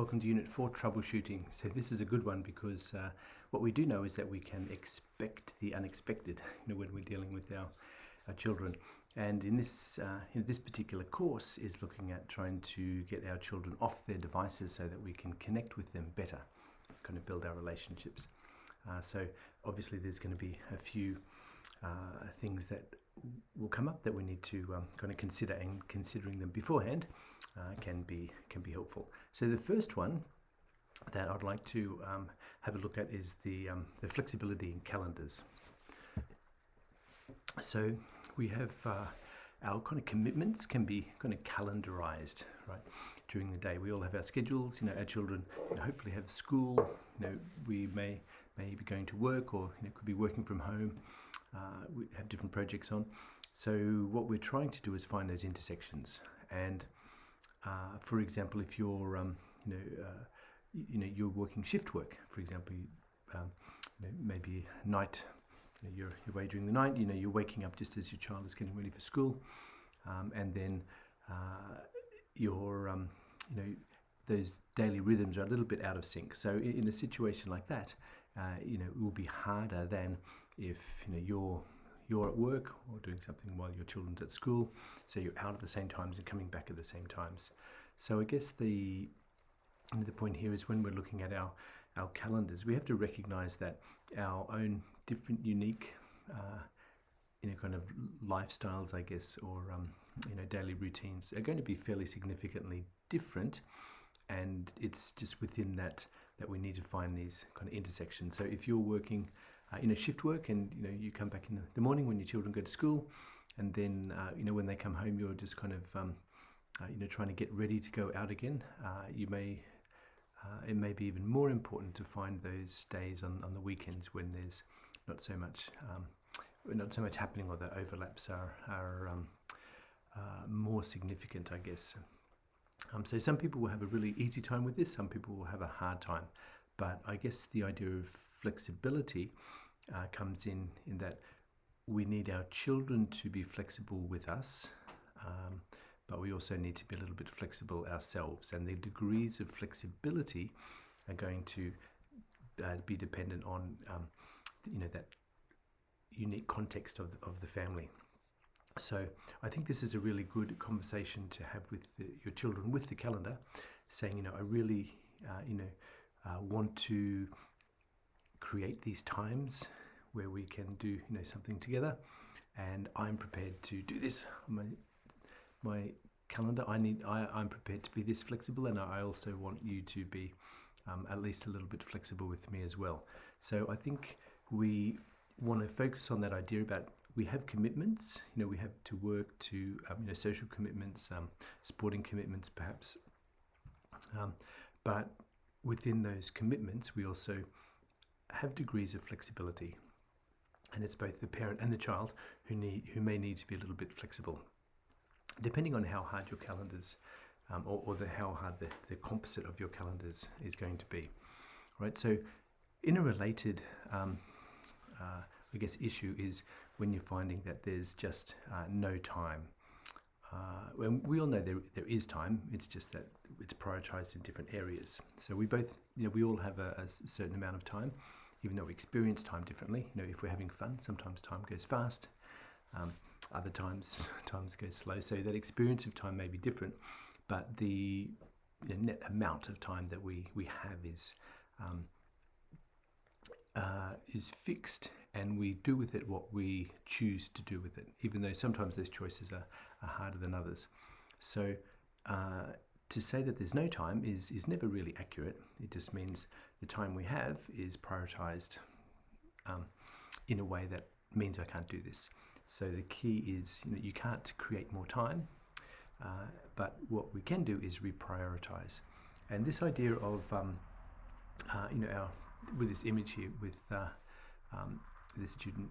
Welcome to Unit 4, Troubleshooting. So this is a good one because what we do know is that we can expect the unexpected, when we're dealing with our children. And in this particular course is looking at trying to get our children off their devices so that we can connect with them better, kind of build our relationships. So obviously there's going to be a few things that will come up that we need to kind of consider, and considering them beforehand can be helpful. So the first one that I'd like to have a look at is the flexibility in calendars. So we have our kind of commitments can be kind of calendarized, right? During the day, we all have our schedules. Our children hopefully have school. We may be going to work, or could be working from home. We have different projects on. So what we're trying to do is find those intersections. And for example, if you're you're working shift work, for example, maybe night. You're away during the night. You're waking up just as your child is getting ready for school, and then your those daily rhythms are a little bit out of sync. So in a situation like that, it will be harder than if you're at work or doing something while your children's at school. So you're out at the same times and coming back at the same times. So I guess the point here is when we're looking at our calendars, we have to recognize that our own different, unique, kind of lifestyles, I guess, or daily routines are going to be fairly significantly different, and it's just within that we need to find these kind of intersections. So if you're working, shift work, and you come back in the morning when your children go to school, and then when they come home, you're just kind of trying to get ready to go out again. It may be even more important to find those days on the weekends when there's not so much happening, or the overlaps are more significant, I guess. So some people will have a really easy time with this, some people will have a hard time. But I guess the idea of flexibility comes in that we need our children to be flexible with us, but we also need to be a little bit flexible ourselves. And the degrees of flexibility are going to be dependent on that unique context of the family. So I think this is a really good conversation to have with your children with the calendar, saying, I really, want to create these times where we can do, something together, and I'm prepared to do this. My calendar, I'm prepared to be this flexible, and I also want you to be at least a little bit flexible with me as well. So I think we want to focus on that idea about we have commitments. We have to work to social commitments, sporting commitments perhaps, but within those commitments we also have degrees of flexibility, and it's both the parent and the child who may need to be a little bit flexible, depending on how hard your calendars or how hard the composite of your calendars is going to be. Right. So in a related I guess issue is when you're finding that there's just no time. When we all know there is time, it's just that it's prioritized in different areas. So we both, we all have a certain amount of time, even though we experience time differently. If we're having fun, sometimes time goes fast. Other times goes slow. So that experience of time may be different, but the net amount of time that we have is fixed, and we do with it what we choose to do with it, even though sometimes those choices are harder than others. So to say that there's no time is never really accurate. It just means the time we have is prioritized in a way that means I can't do this. So the key is, you can't create more time, but what we can do is reprioritize. And this idea of, with this image here with this student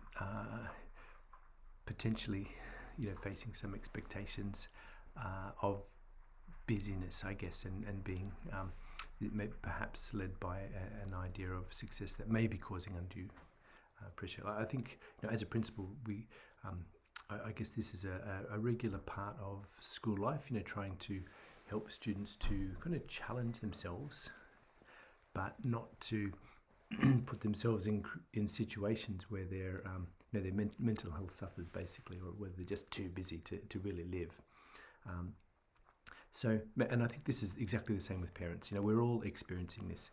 potentially, facing some expectations of busyness, I guess, and being perhaps led by an idea of success that may be causing undue pressure. I think, as a principal, I guess this is a regular part of school life. Trying to help students to kind of challenge themselves, but not to put themselves in situations where their mental health suffers, basically, or whether they're just too busy to really live. And I think this is exactly the same with parents. We're all experiencing this.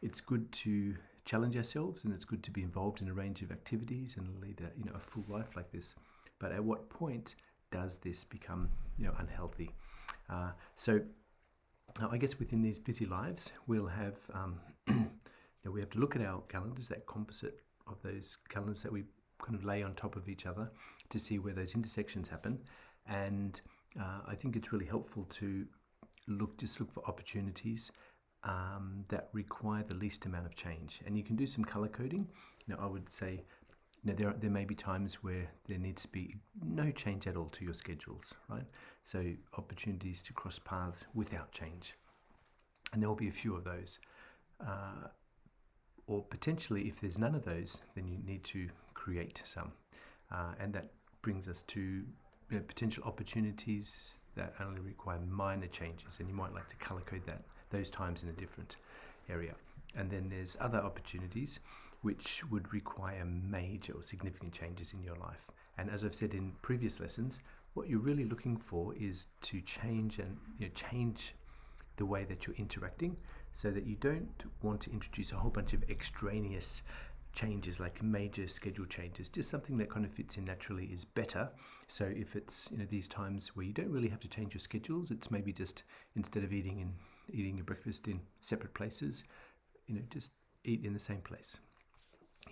It's good to challenge ourselves, and it's good to be involved in a range of activities and lead a full life like this. But at what point does this become unhealthy? So I guess within these busy lives, we'll have we have to look at our calendars, that composite of those calendars that we kind of lay on top of each other, to see where those intersections happen. And I think it's really helpful to look for opportunities that require the least amount of change. And you can do some color coding. I would say there may be times where there needs to be no change at all to your schedules, right? So opportunities to cross paths without change. And there will be a few of those. Or potentially, if there's none of those, then you need to create some. And that brings us to potential opportunities that only require minor changes. And you might like to color code those times in a different area. And then there's other opportunities which would require major or significant changes in your life. And as I've said in previous lessons, what you're really looking for is to change the way that you're interacting, so that you don't want to introduce a whole bunch of extraneous changes like major schedule changes. Just something that kind of fits in naturally is better. So if it's these times where you don't really have to change your schedules, it's maybe just instead of eating your breakfast in separate places, just eat in the same place.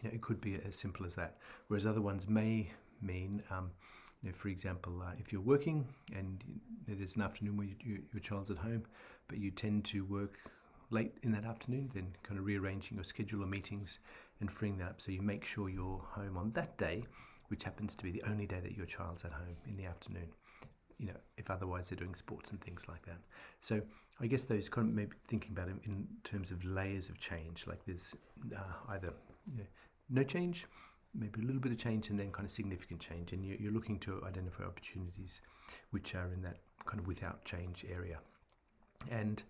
It could be as simple as that. Whereas other ones may mean, for example, if you're working and there's an afternoon where your child's at home, but you tend to work late in that afternoon, then kind of rearranging your schedule of meetings and freeing that up so you make sure you're home on that day, which happens to be the only day that your child's at home in the afternoon. If otherwise they're doing sports and things like that. So I guess those kind of maybe thinking about it in terms of layers of change, like there's either no change, maybe a little bit of change, and then kind of significant change. And you're looking to identify opportunities which are in that kind of without change area. And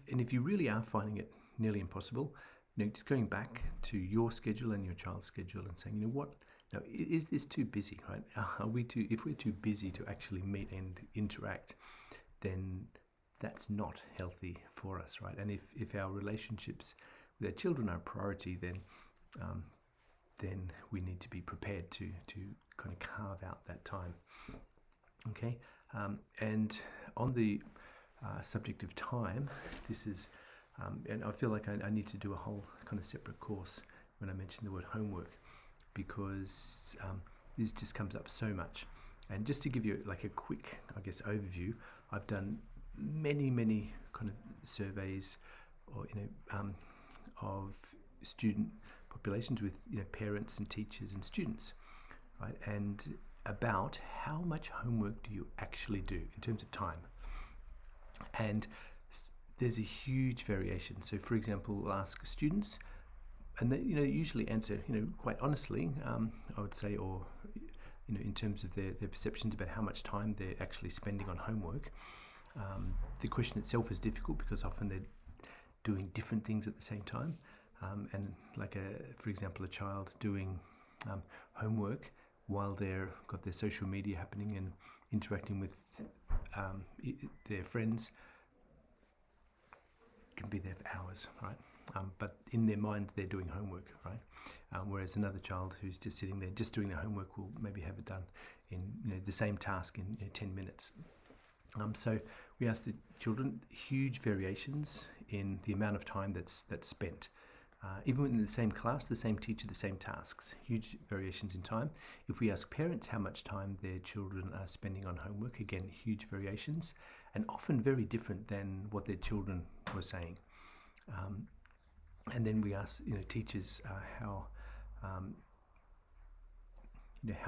if you really are finding it nearly impossible, just going back to your schedule and your child's schedule and saying, what? Now, is this too busy, right? If we're too busy to actually meet and interact, then that's not healthy for us, right? And if our relationships with our children are a priority, then we need to be prepared to kind of carve out that time. Okay, and on the subject of time, this is, and I feel like I need to do a whole kind of separate course when I mention the word homework, because this just comes up so much. And just to give you like a quick, I guess, overview, I've done many kind of surveys, or of student populations with parents and teachers and students, right? And about how much homework do you actually do in terms of time? And there's a huge variation. So, for example, we'll ask students, and they usually answer quite honestly, I would say, or in terms of their perceptions about how much time they're actually spending on homework. The question itself is difficult because often they're doing different things at the same time. And like for example, a child doing homework while they've got their social media happening and interacting with their friends can be there for hours, right? But in their mind, they're doing homework, right? Whereas another child who's just sitting there, just doing their homework, will maybe have it done in the same task in 10 minutes. So we asked the children huge variations in the amount of time that's spent. Even in the same class, the same teacher, the same tasks, huge variations in time. If we ask parents how much time their children are spending on homework, again, huge variations, and often very different than what their children were saying. And then we ask teachers how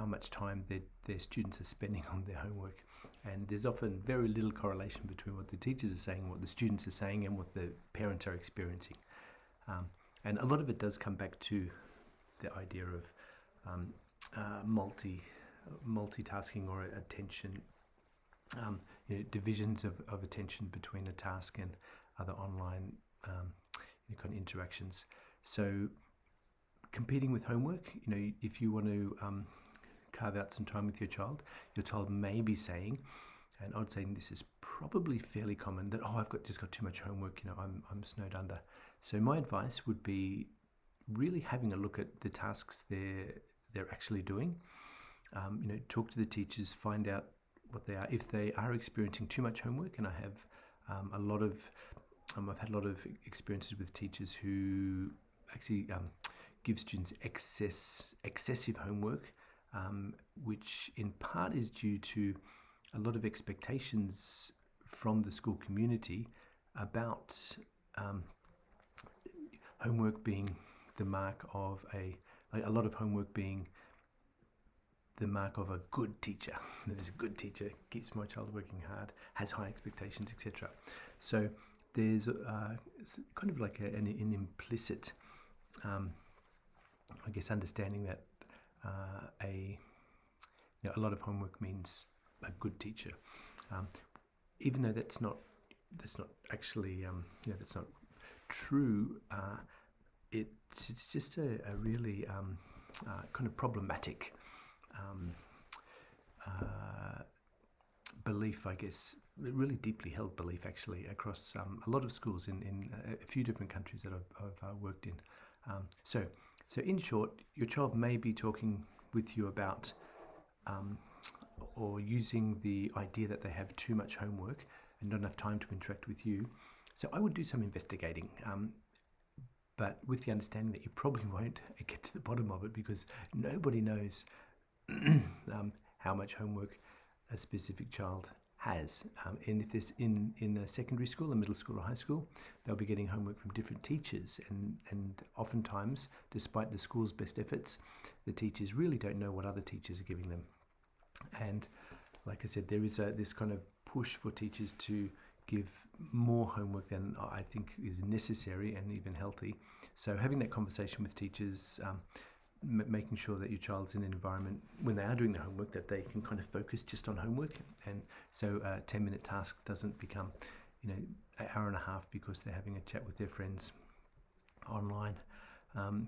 much time their students are spending on their homework. And there's often very little correlation between what the teachers are saying, what the students are saying, and what the parents are experiencing. And a lot of it does come back to the idea of multitasking or attention divisions of attention between a task and other online kind of interactions. So competing with homework, if you want to carve out some time with your child may be saying, and I would say this is probably fairly common, that I've just got too much homework, I'm snowed under. So my advice would be really having a look at the tasks they're actually doing. Talk to the teachers, find out what they are. If they are experiencing too much homework, and I have I've had a lot of experiences with teachers who actually give students excessive homework, which in part is due to a lot of expectations from the school community about homework being the mark of a lot of homework being the mark of a good teacher. There's a good teacher, keeps my child working hard, has high expectations, etc. So there's kind of like an implicit, understanding that a lot of homework means a good teacher, even though that's not actually that's not true. It's just a really kind of problematic belief, I guess, really deeply held belief actually across a lot of schools in a few different countries that I've worked in. So in short, your child may be talking with you about or using the idea that they have too much homework and not enough time to interact with you. So I would do some investigating, but with the understanding that you probably won't get to the bottom of it, because nobody knows how much homework a specific child has. And if there's in a secondary school, a middle school or high school, they'll be getting homework from different teachers, and oftentimes, despite the school's best efforts, the teachers really don't know what other teachers are giving them. And like I said, there is this kind of push for teachers to give more homework than I think is necessary and even healthy. So having that conversation with teachers, making sure that your child's in an environment when they are doing the homework that they can kind of focus just on homework, and so a 10-minute task doesn't become an hour and a half because they're having a chat with their friends online, and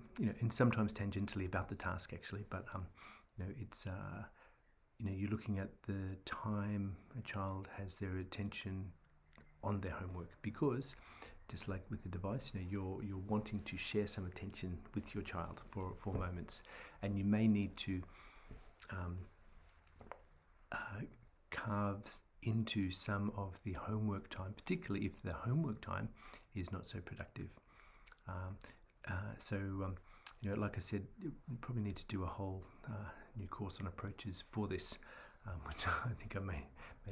sometimes tangentially about the task actually, but it's you're looking at the time a child has their attention on their homework, because just like with the device, you're wanting to share some attention with your child for moments, and you may need to carve into some of the homework time, particularly if the homework time is not so productive. Like I said, you probably need to do a whole new course on approaches for this, which I think I may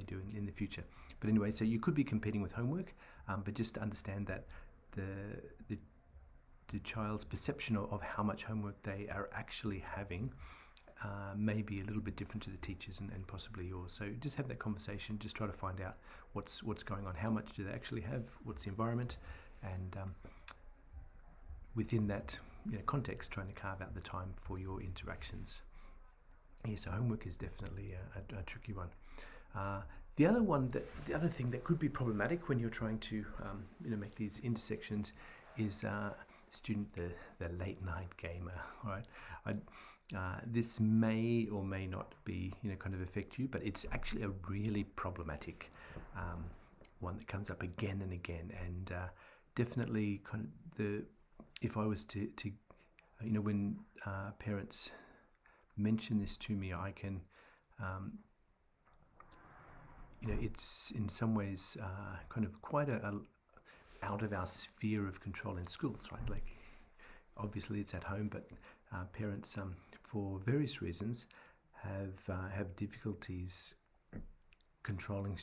do in the future. But anyway, so you could be competing with homework, but just to understand that the child's perception of how much homework they are actually having may be a little bit different to the teachers and possibly yours. So just have that conversation, just try to find out what's going on, how much do they actually have, what's the environment, and within that context, trying to carve out the time for your interactions. So homework is definitely a tricky one. The other thing that could be problematic when you're trying to make these intersections is the late night gamer. All right, this may or may not be kind of affect you, but it's actually a really problematic one that comes up again and again, and definitely kind of if I was to when parents mention this to me, I can it's in some ways kind of quite a out of our sphere of control in schools, right? Like obviously it's at home, but parents for various reasons have difficulties controlling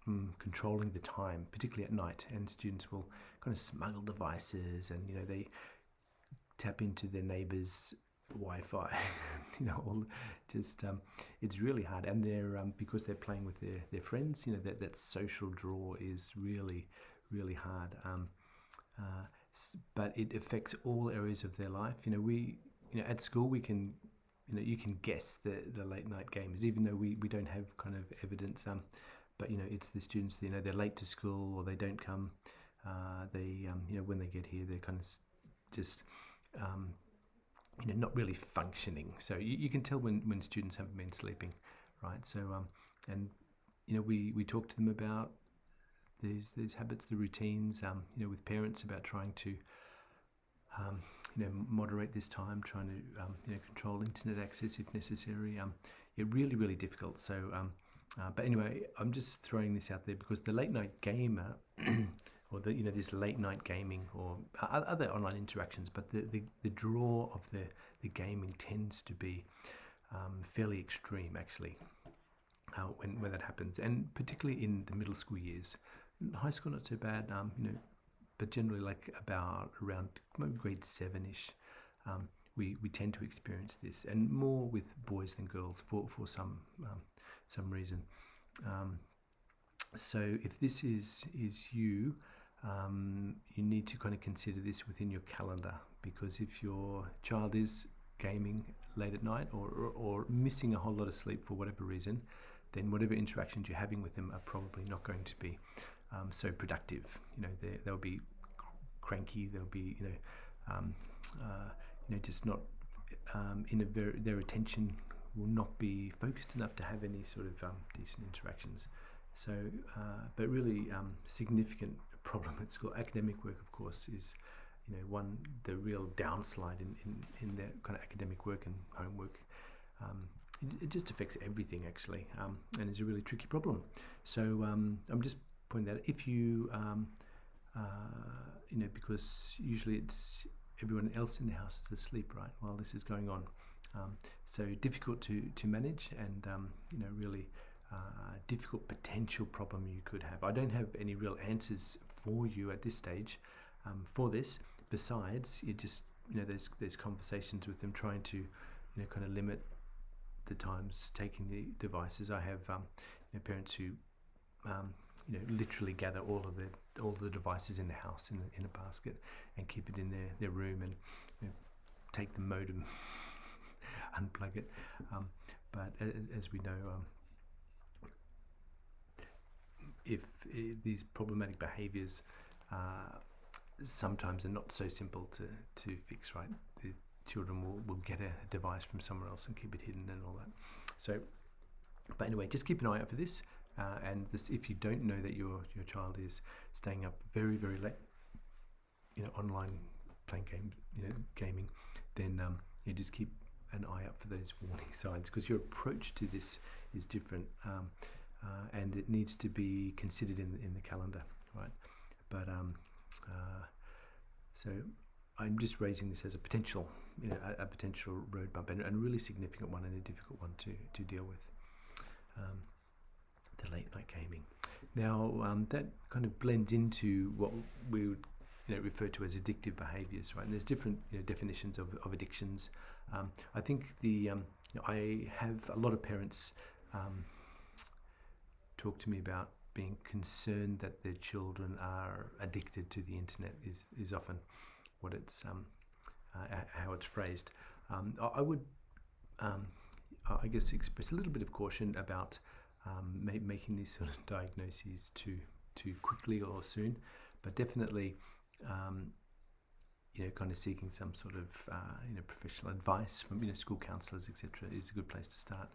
the time, particularly at night, and students will kind of smuggle devices, and they tap into their neighbors' Wi-Fi, all just it's really hard, and they're because they're playing with their friends, that social draw is really hard, but it affects all areas of their life. We at school we can you can guess the late night gamers, even though we don't have kind of evidence but it's the students. They're late to school or they don't come. They when they get here, they're kind of just not really functioning. So you can tell when students haven't been sleeping, right? So and we talk to them about these habits, the routines. With parents about trying to moderate this time, trying to control internet access if necessary. Really difficult. So but anyway, I'm just throwing this out there because the late night gamer or this late night gaming or other online interactions, but the draw of the gaming tends to be fairly extreme actually when that happens, and particularly in the middle school years. High school not so bad, but generally like about around maybe grade 7ish, we tend to experience this, and more with boys than girls for some reason. So if this is you, you need to kind of consider this within your calendar, because if your child is gaming late at night or missing a whole lot of sleep for whatever reason, then whatever interactions you're having with them are probably not going to be so productive. They'll be cranky. They'll be just not their attention will not be focused enough to have any sort of decent interactions. So, but really significant problem at school. Academic work, of course, is the real downslide in their kind of academic work and homework. It just affects everything actually, and is a really tricky problem. So I'm just pointing that if you because usually it's everyone else in the house is asleep, right, while this is going on. So difficult to manage, and really difficult potential problem you could have. I don't have any real answers for you at this stage for this. Besides, you just there's conversations with them, trying to kind of limit the times taking the devices. I have parents who literally gather all the devices in the house in a basket and keep it in their room, and take the modem, unplug it. But as we know, if these problematic behaviours sometimes are not so simple to fix, right? The children will get a device from somewhere else and keep it hidden and all that. So, but anyway, just keep an eye out for this. And if you don't know that your child is staying up very late, online playing gaming, then you just keep an eye out for those warning signs, because your approach to this is different, and it needs to be considered in the calendar, right? But so I'm just raising this as a potential, a potential road bump, and a really significant one and a difficult one to deal with. The late night gaming. Now that kind of blends into what we would refer to as addictive behaviours, right? And there's different definitions of addictions. I think I have a lot of parents talk to me about being concerned that their children are addicted to the internet. Is often what it's how it's phrased. I would I guess express a little bit of caution about making these sort of diagnoses too quickly or soon, but definitely kind of seeking some sort of professional advice from school counsellors, etc., is a good place to start.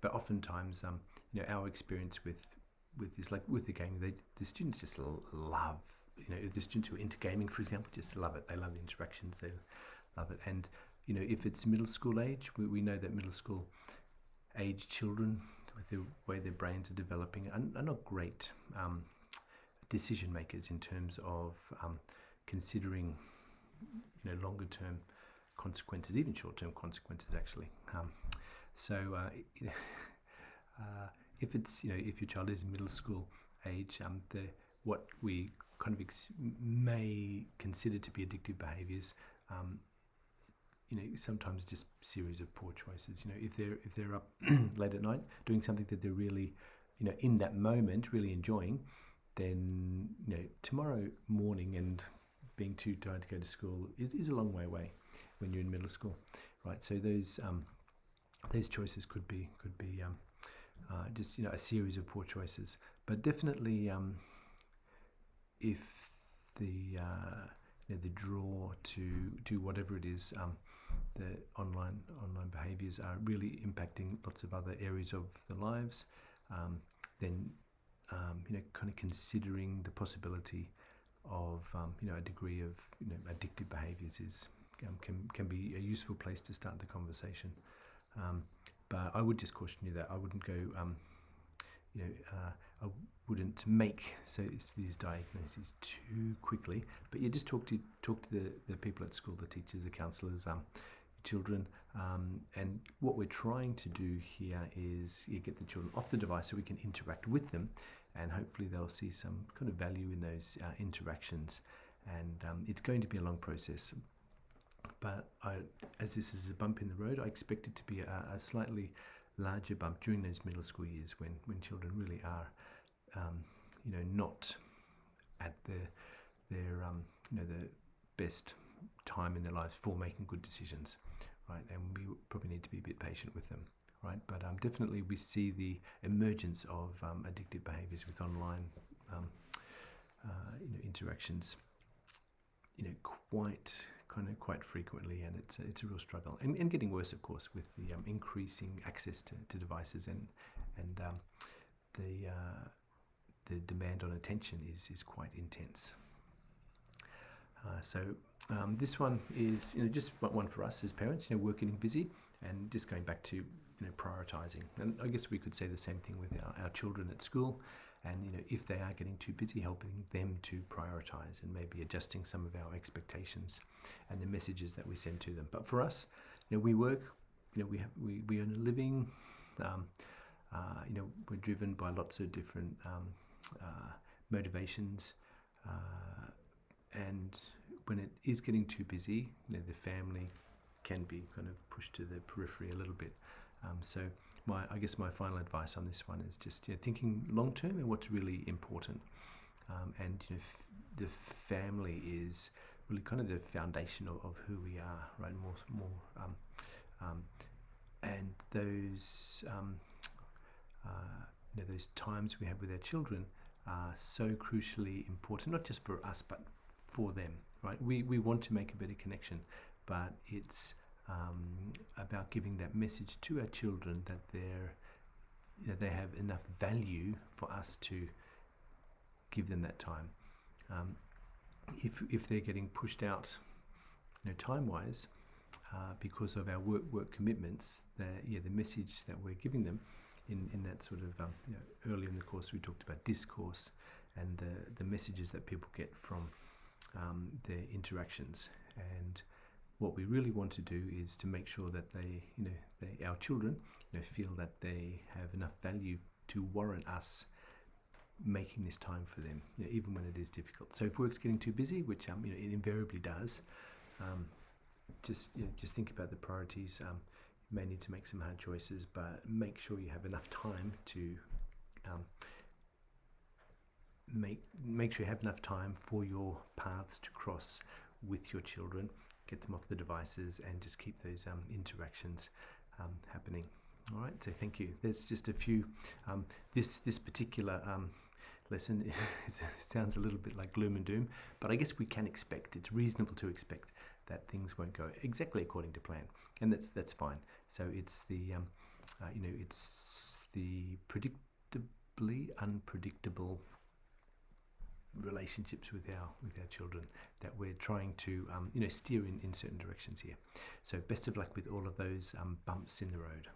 But oftentimes our experience with this, like with the gaming, the students just love, the students who are into gaming, for example, just love it. They love the interactions, they love it. And if it's middle school age, we know that middle school age children, with the way their brains are developing, are not great decision makers in terms of considering longer term consequences, even short term consequences actually. So if it's if your child is middle school age, what we kind of may consider to be addictive behaviours, sometimes just series of poor choices. If they're up late at night doing something that they're really, in that moment really enjoying, then tomorrow morning and being too tired to go to school is a long way away when you're in middle school, right? So those choices could be just a series of poor choices. But definitely, if the draw to do whatever it is, the online behaviours are really impacting lots of other areas of their lives, then kind of considering the possibility of a degree of addictive behaviours is can be a useful place to start the conversation. But I would just caution you that I wouldn't go, I wouldn't make these diagnoses too quickly. But you just talk to the people at school, the teachers, the counsellors, children, and what we're trying to do here is get the children off the device so we can interact with them, and hopefully they'll see some kind of value in those interactions. And it's going to be a long process. But as this is a bump in the road, I expect it to be a slightly larger bump during those middle school years when children really are, not at their the best time in their lives for making good decisions, right? And we probably need to be a bit patient with them, right? But definitely we see the emergence of addictive behaviours with online interactions, quite frequently, and it's a real struggle, and getting worse, of course, with the increasing access to devices, and the demand on attention is quite intense. So this one is just one for us as parents. We're getting busy, and just going back to prioritizing. And I guess we could say the same thing with our children at school. And if they are getting too busy, helping them to prioritize and maybe adjusting some of our expectations and the messages that we send to them. But for us, we work, we earn a living. We're driven by lots of different motivations, and when it is getting too busy, the family can be kind of pushed to the periphery a little bit. So I guess my final advice on this one is just thinking long term and what's really important. And the family is really kind of the foundation of who we are, right? And those those times we have with our children are so crucially important, not just for us but for them, right? We want to make a better connection, but it's about giving that message to our children that they have enough value for us to give them that time. If they're getting pushed out, time-wise, because of our work commitments, the message that we're giving them in that sort of earlier in the course we talked about discourse and the messages that people get from their interactions. And what we really want to do is to make sure that our children, feel that they have enough value to warrant us making this time for them, even when it is difficult. So if work's getting too busy, which it invariably does, just think about the priorities. You may need to make some hard choices, but make sure you have enough time to make sure you have enough time for your paths to cross with your children. Get them off the devices and just keep those interactions happening. All right, so thank you. There's just a few. This particular lesson sounds a little bit like gloom and doom, but I guess we can expect, it's reasonable to expect that things won't go exactly according to plan, and that's fine. So it's the it's the predictably unpredictable relationships with our children that we're trying to steer in certain directions here. So best of luck with all of those bumps in the road.